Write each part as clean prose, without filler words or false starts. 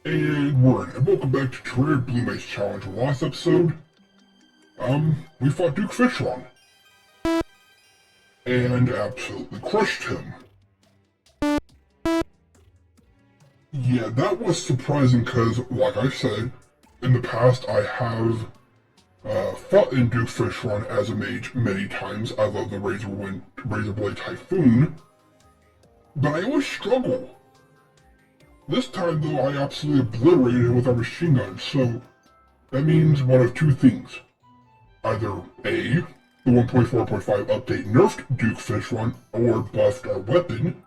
And we're in, and welcome back to Terraria Blue Mage Challenge. Last episode, we fought Duke Fishron, and absolutely crushed him. Yeah, that was surprising because, like I said, in the past I have fought in Duke Fishron as a mage many times. I love the Razor Blade Typhoon, but I always struggle. This time, though, I absolutely obliterated him with our machine gun, so that means one of two things. Either A, the 1.4.5 update nerfed Duke Fishron or buffed our weapon,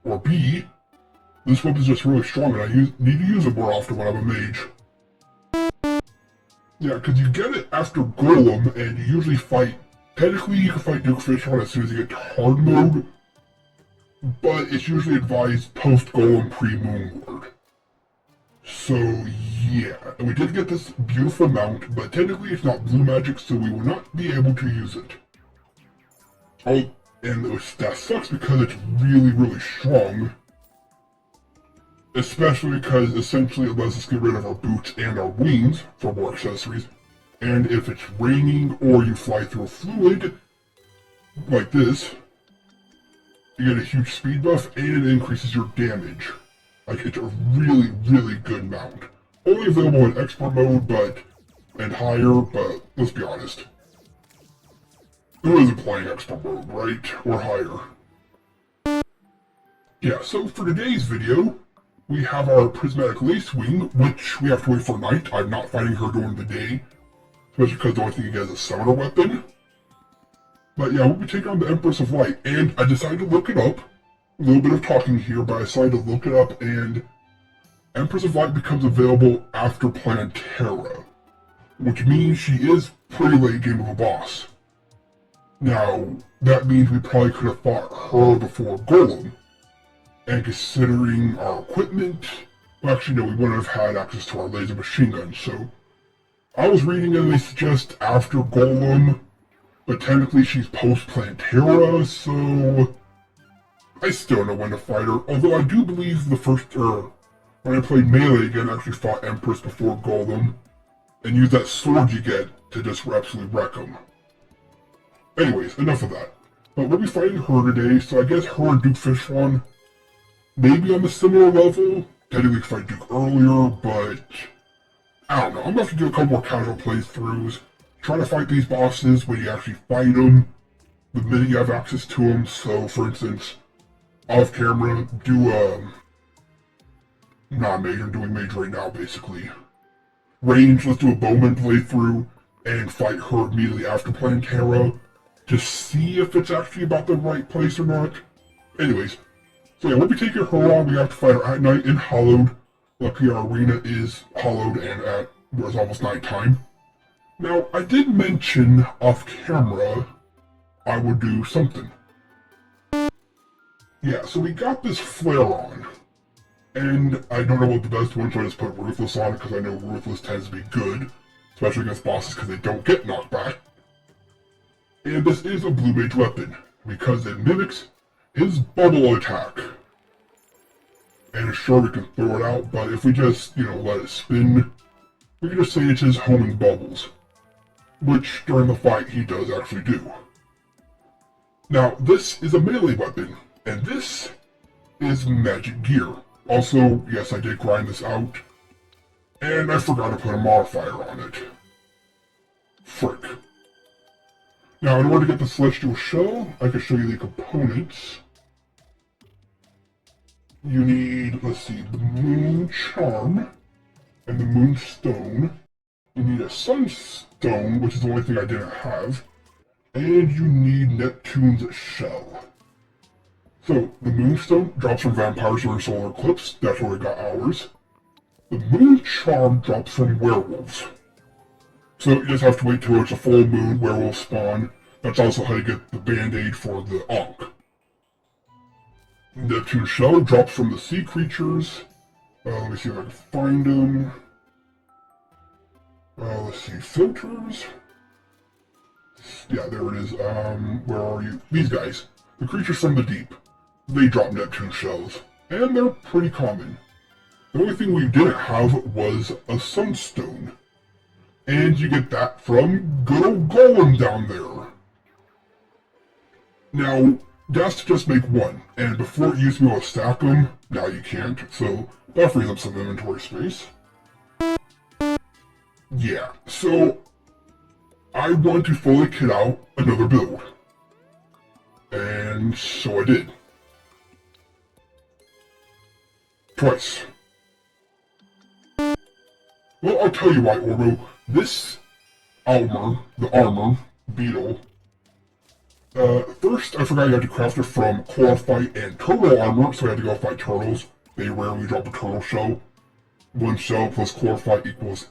or B, this weapon's just really strong and I need to use it more often when I'm a mage. Yeah, because you get it after Golem, and you usually technically you can fight Duke Fishron as soon as you get to hard mode, but it's usually advised post-Golem, pre-Moonlord. So yeah, and we did get this beautiful mount, but technically it's not blue magic, so we will not be able to use it. Oh, and that sucks because it's really, really strong. Especially because essentially it lets us get rid of our boots and our wings for more accessories. And if it's raining or you fly through a fluid, like this, you get a huge speed buff and it increases your damage. Like, it's a really, really good mount. Only available in expert mode, and higher, but let's be honest. Who isn't playing expert mode, right? Or higher. Yeah, so for today's video, we have our Prismatic Lacewing, which we have to wait for night. I'm not fighting her during the day, especially because the only thing you get is a summoner weapon. But yeah, we'll be taking on the Empress of Light, and I decided to look it up. A little bit of talking here, but I decided to look it up, and Empress of Light becomes available after Terra, which means she is pretty late game of a boss. Now, that means we probably could have fought her before Golem, and considering our equipment, well actually no, we wouldn't have had access to our laser machine gun, so I was reading and they suggest after Golem, but technically she's post-Terra, so I still don't know when to fight her, although I do believe when I played Melee again, I actually fought Empress before Golem, and used that sword you get to just absolutely wreck them. Anyways, enough of that. But we'll be fighting her today, so I guess her and Duke Fishron maybe on a similar level. Technically we could fight Duke earlier, but I don't know. I'm going to have to do a couple more casual playthroughs, try to fight these bosses when you actually fight them, the minute you have access to them. So, for instance, off camera, not Mage, I'm doing Mage right now, basically. Range, let's do a Bowman playthrough, and fight her immediately after playing Terra, to see if it's actually about the right place or not. Anyways, so yeah, we'll be taking her on. We have to fight her at night in Hollowed. Luckily our arena is Hollowed and it's almost nighttime. Now, I did mention off camera I would do something. Yeah, so we got this flare on, and I don't know what the best one, so I just put Ruthless on it because I know Ruthless tends to be good, especially against bosses because they don't get knocked back. And this is a blue mage weapon, because it mimics his bubble attack. And sure, we can throw it out, but if we just, let it spin, we can just say it's his homing bubbles, which during the fight he does actually do. Now, this is a melee weapon, and this is magic gear. Also, yes, I did grind this out, and I forgot to put a modifier on it. Frick. Now, in order to get the Celestial Shell, I can show you the components. You need, let's see, the Moon Charm and the Moon Stone. You need a Sunstone, which is the only thing I didn't have. And you need Neptune's Shell. So, the Moonstone drops from vampires during solar eclipse. That's where we got ours. The Moon Charm drops from werewolves. So you just have to wait till it's a full moon, werewolf spawn. That's also how you get the band-aid for the Ankh. Neptune's Shell drops from the sea creatures. Let me see if I can find them. Let's see, filters. Yeah, there it is. Where are you? These guys. The creatures from the deep. They drop Neptune shells. And they're pretty common. The only thing we didn't have was a sunstone. And you get that from good old Golem down there. Now, that's to just make one, and before it used to be able to stack them, now you can't, so that frees up some inventory space. Yeah, so I want to fully kit out another build. And so I did. Twice. Well, I'll tell you why, Orbo. This armor, beetle, first I forgot you had to craft it from chlorophyte and turtle armor, so I had to go fight turtles. They rarely drop a turtle shell. One shell plus chlorophyte equals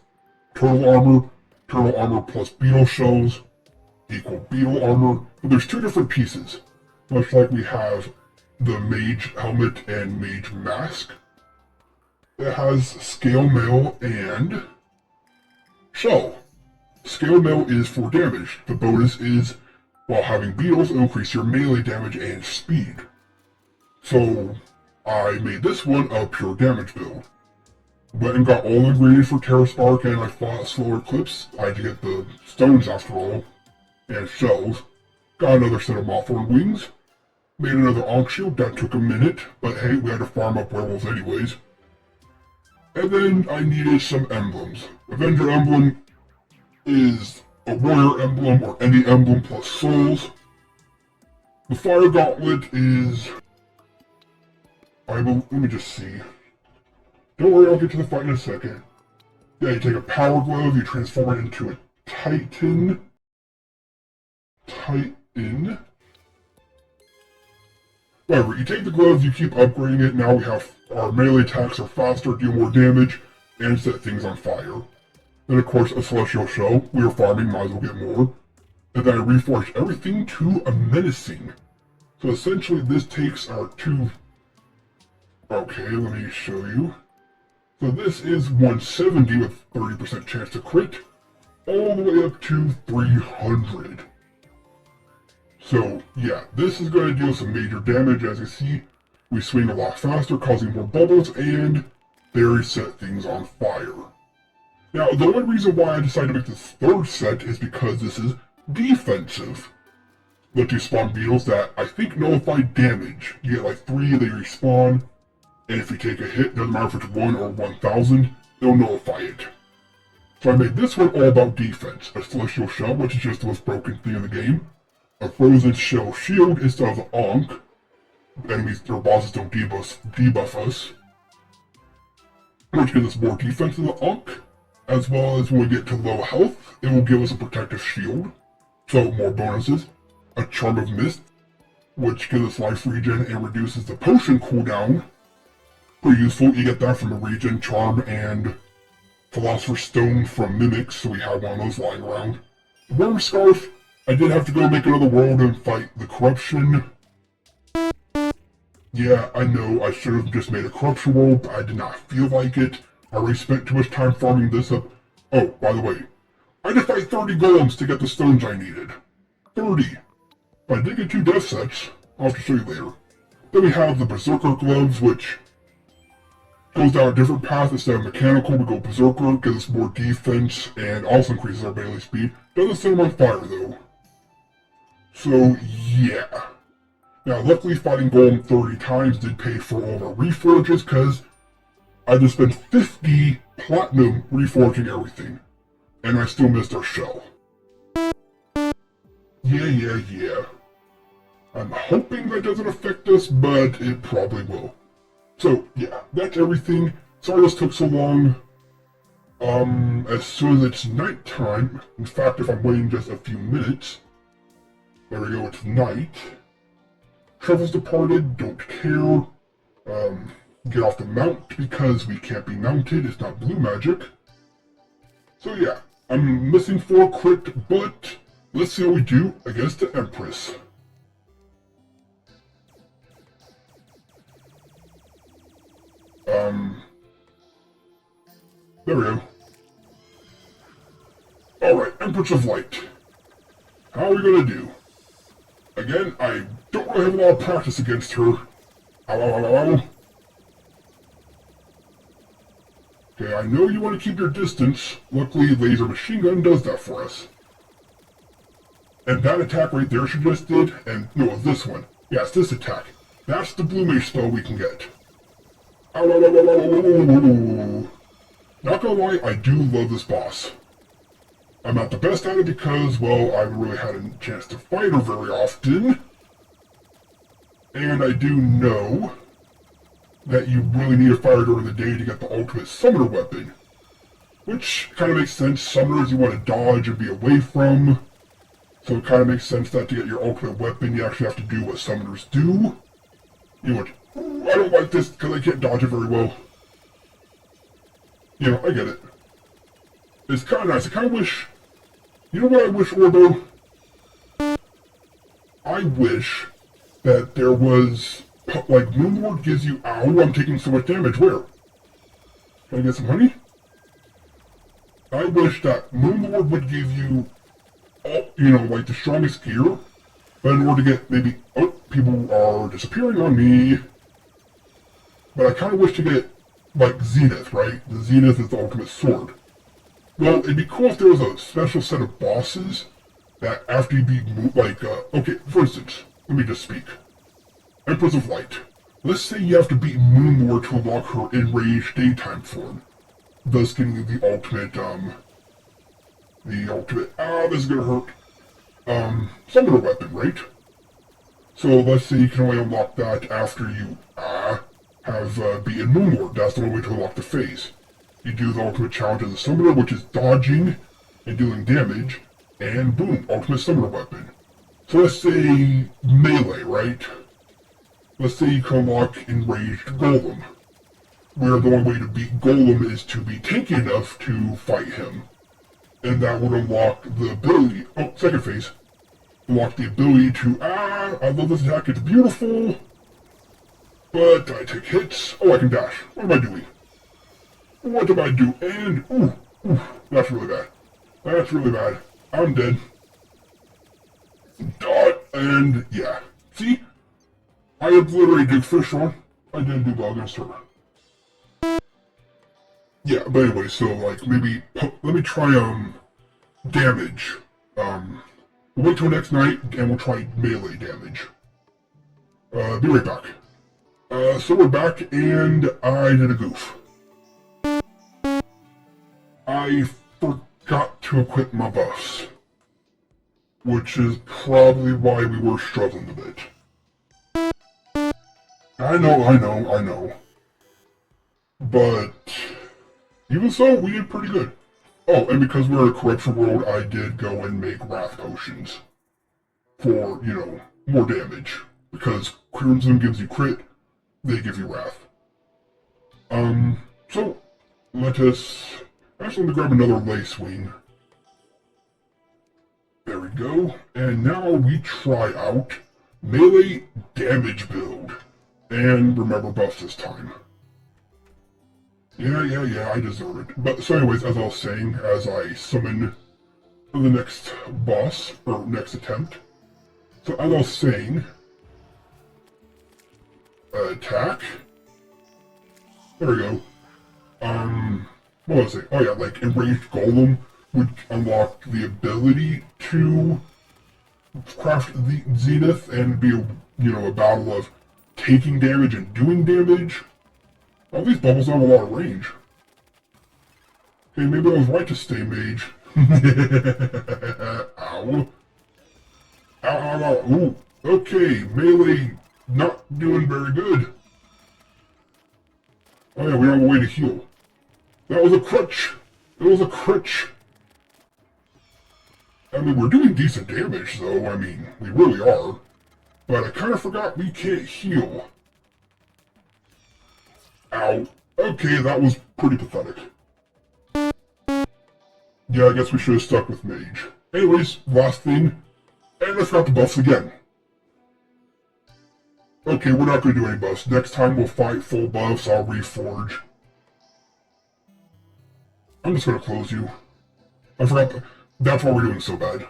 turtle armor plus beetle shells equal beetle armor. But there's two different pieces, much like we have the Mage helmet and Mage mask. It has scale mail and shell. Scale mail is for damage. The bonus is, while having beetles, it'll increase your melee damage and speed. So, I made this one a pure damage build. Went and got all the ingredients for Terra Spark, and I fought a slower Eclipse. I had to get the stones after all, and shells. Got another set of Mothorn wings. Made another Ankh shield, that took a minute, but hey, we had to farm up werewolves anyways. And then I needed some emblems. Avenger emblem is a warrior emblem or any emblem plus souls. The fire gauntlet is... let me just see. Don't worry, I'll get to the fight in a second. Yeah, you take a power glove, you transform it into a titan. Whatever, you take the gloves, you keep upgrading it, now we have our melee attacks are faster, deal more damage, and set things on fire. Then of course a celestial shell, we are farming, might as well get more. And then I reforged everything to a menacing. So essentially this takes our two... Okay, let me show you. So this is 170 with 30% chance to crit, all the way up to 300. So yeah, this is going to deal some major damage. As you see, we swing a lot faster, causing more bubbles, and they set things on fire. Now, the only reason why I decided to make this third set is because this is defensive. Let you spawn beetles that I think nullify damage. You get like 3, they respawn, and if you take a hit, doesn't matter if it's 1 or 1,000, they'll nullify it. So I made this one all about defense. A celestial shell, which is just the most broken thing in the game. A frozen shell shield instead of the Ankh. Enemies or bosses don't debuff us. Which gives us more defense than the Ankh. As well as when we get to low health, it will give us a protective shield. So more bonuses. A charm of mist, which gives us life regen and reduces the potion cooldown. Pretty useful, you get that from a regen charm and Philosopher's Stone from Mimics, so we have one of those lying around. The Worm Scarf, I did have to go make another world and fight the corruption. Yeah, I know, I should have just made a corruption world, but I did not feel like it. I already spent too much time farming this up. Oh, by the way, I had to fight 30 golems to get the stones I needed. 30. But I did get 2 death sets. I'll have to show you later. Then we have the Berserker gloves, which goes down a different path. Instead of mechanical, we go Berserker, gives us more defense, and also increases our melee speed. Doesn't set them on fire, though. So, yeah. Now, luckily, fighting Golem 30 times did pay for all of our reforges, because I just spent 50 platinum reforging everything. And I still missed our shell. Yeah. I'm hoping that doesn't affect us, but it probably will. So, yeah, that's everything. Sorry this took so long. As soon as it's nighttime, in fact, if I'm waiting just a few minutes, there we go, it's night. Trevor's departed, don't care. Get off the mount because we can't be mounted, it's not blue magic. So yeah, I'm missing 4 crit, but let's see how we do against the Empress. There we go. Alright, Empress of Light. How are we gonna do? Again, I don't really have a lot of practice against her. Ow. Okay, I know you want to keep your distance. Luckily, laser machine gun does that for us. And that attack right there she just did, and no, it's this one. Yeah, it's this attack. That's the blue mage spell we can get. Ow, ow, ow, ow, ow, ow, ow. Not gonna lie, I do love this boss. I'm not the best at it because, well, I haven't really had a chance to fight her very often. And I do know that you really need to fire during the day to get the ultimate summoner weapon. Which kind of makes sense. Summoners you want to dodge and be away from. So it kind of makes sense that to get your ultimate weapon, you actually have to do what summoners do. You know what? I don't like this because I can't dodge it very well. You know, I get it. It's kind of nice. I kind of wish... You know what I wish, Orbo? I wish that there was... Like, Moonlord gives you... Ow, I'm taking so much damage. Where? Can I get some honey? I wish that Moonlord would give you... you know, like the strongest gear. But in order to get maybe... Oh, people are disappearing on me. But I kind of wish to get... Like Zenith, right? The Zenith is the ultimate sword. Well, it'd be cool if there was a special set of bosses that after you beat, like, okay, for instance, let me just speak. Empress of Light. Let's say you have to beat Moonlord to unlock her enraged daytime form, thus getting you the ultimate, this is gonna hurt, summoner weapon, right? So let's say you can only unlock that after you, have beaten Moonlord. That's the only way to unlock the phase. You do the ultimate challenge as a summoner, which is dodging and dealing damage, and boom, ultimate summoner weapon. So let's say melee, right? Let's say you can unlock Enraged Golem, where the only way to beat Golem is to be tanky enough to fight him. And that would unlock the ability, second phase, unlock the ability to, I love this attack, it's beautiful. But I take hits. Oh, I can dash. What am I doing? What am I do? And, ooh, that's really bad. That's really bad. I'm dead. Dot, and, yeah. See? I obliterated Duke Fishorn. I didn't do well against her. Yeah, but anyway, so, like, maybe, let me try, damage. We'll wait till next night, and we'll try melee damage. Be right back. So we're back, and I did a goof. I forgot to equip my buffs. Which is probably why we were struggling a bit. I know. But, even so, we did pretty good. Oh, and because we're in a corruption world, I did go and make wrath potions. For, you know, more damage. Because Crimson gives you crit, they give you wrath. So, let us... Actually, let me grab another lace wing. There we go. And now we try out melee damage build. And remember buffs this time. Yeah, I deserve it. But, so anyways, as I was saying, as I summon the next boss, or next attempt. So, as I was saying... attack. There we go. What was it? Oh yeah, like Enraged Golem would unlock the ability to craft the Zenith and be a battle of taking damage and doing damage. All these bubbles have a lot of range. Hey, maybe I was right to stay Mage. Ow. Ow. Ooh. Okay, melee not doing very good. Oh yeah, we have a way to heal. That was a crutch! It was a crutch! I mean, we're doing decent damage, though. I mean, we really are. But I kind of forgot we can't heal. Ow. Okay, that was pretty pathetic. Yeah, I guess we should have stuck with Mage. Anyways, last thing. And I forgot the buffs again. Okay, we're not going to do any buffs. Next time we'll fight full buffs, I'll reforge. I'm just going to close you. I forgot that's why we're doing so bad.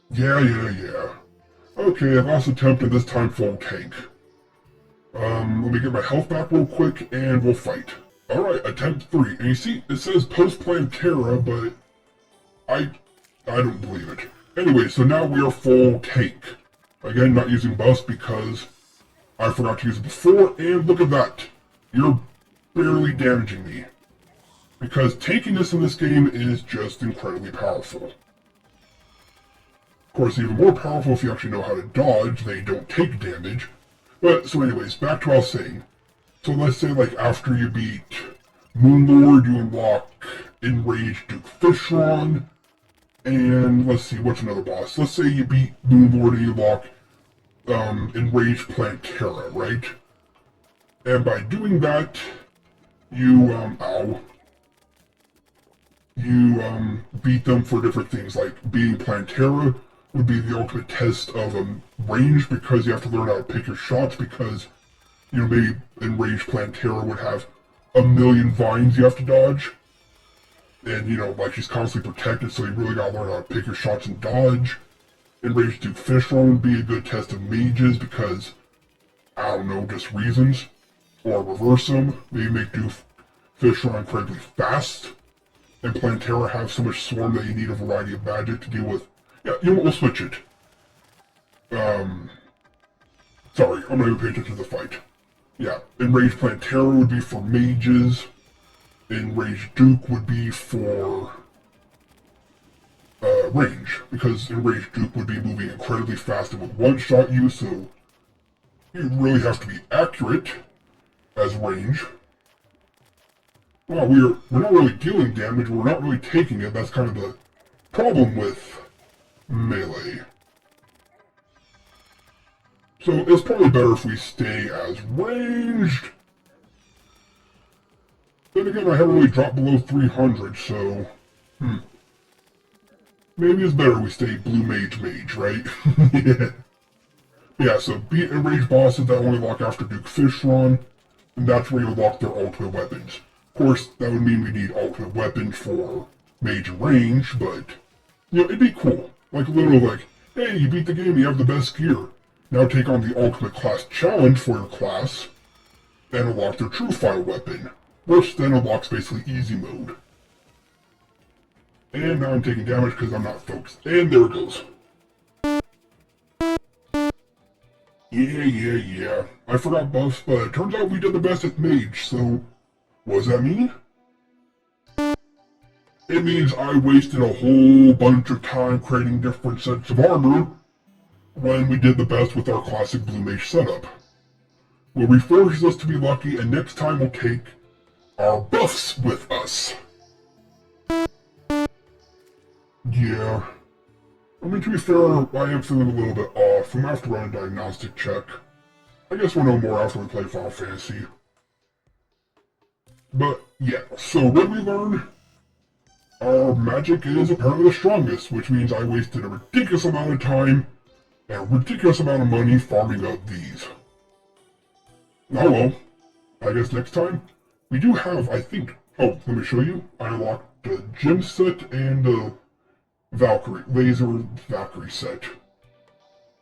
Yeah. Okay, last attempt and this time full tank. Let me get my health back real quick, and we'll fight. Alright, attempt 3. And you see, it says post-plan Terra, but I don't believe it. Anyway, so now we are full tank. Again, not using buffs because I forgot to use it before, and look at that. You're barely damaging me. Because tankiness in this game is just incredibly powerful. Of course, even more powerful if you actually know how to dodge, they don't take damage. But, so anyways, back to what I was saying. So let's say, like, after you beat Moonlord, you unlock Enraged Duke Fishron, and let's see, what's another boss? Let's say you beat Moonlord and you unlock Enraged Plantera, right? And by doing that, you, beat them for different things, like beating Plantera would be the ultimate test of range, because you have to learn how to pick your shots, because, you know, maybe Enraged Plantera would have a million vines you have to dodge. And, you know, like, she's constantly protected, so you really gotta learn how to pick your shots and dodge. Enraged Duke Fishron would be a good test of mages, because, I don't know, just reasons. Or reverse them, maybe make Duke Fishron incredibly fast, and Plantera have so much swarm that you need a variety of magic to deal with. Yeah, you know what, we'll switch it. Sorry, I'm gonna pay attention to the fight. Yeah, Enraged Plantera would be for mages. Enraged Duke would be for range, because Enraged Duke would be moving incredibly fast and would one-shot you, so you really have to be accurate as range. Well, we're not really dealing damage, we're not really taking it. That's kind of the problem with melee. So it's probably better if we stay as ranged. Then again, I haven't really dropped below 300, so maybe it's better we stay blue mage, right? Yeah. Yeah, so beat enraged bosses that only lock after Duke Fishron, and that's where you unlock their ultimate weapons. Of course, that would mean we need ultimate weapons for mage range, but, you know, it'd be cool. Like, literally like, hey, you beat the game, you have the best gear. Now take on the ultimate class challenge for your class, and unlock their true fire weapon, which then unlocks basically easy mode. And now I'm taking damage because I'm not focused. And there it goes. Yeah. I forgot buffs, but it turns out we did the best at Mage, so what does that mean? It means I wasted a whole bunch of time creating different sets of armor when we did the best with our classic Blue Mage setup. Well, we forces us to be lucky, and next time we'll take our buffs with us. Yeah. I mean, to be fair, I am feeling a little bit off. I'm gonna have to run a diagnostic check. I guess we'll know more after we play Final Fantasy. But, yeah, so what did we learn? Our magic is apparently the strongest, which means I wasted a ridiculous amount of time and a ridiculous amount of money farming up these. Oh well, I guess next time, we do have, I think, oh, let me show you. I unlocked the gem set and the laser Valkyrie set.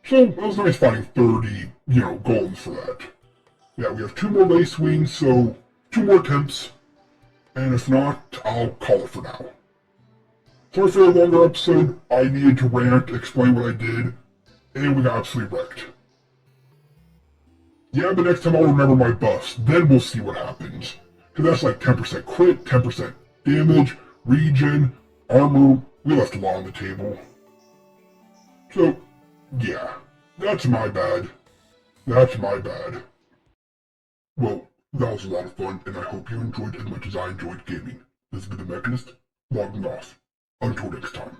So, it was nice finding 30, golds for that. Yeah, we have 2 more lace wings, so 2 more attempts, and if not, I'll call it for now. Sorry for a longer episode, I needed to rant, explain what I did, and we got absolutely wrecked. Yeah, but next time I'll remember my buffs, then we'll see what happens. Cause that's like 10% crit, 10% damage, regen, armor, we left a lot on the table. So, yeah, that's my bad. That's my bad. Well, that was a lot of fun, and I hope you enjoyed as much as I enjoyed gaming. This has been The Mechanist, logging off. Until next time.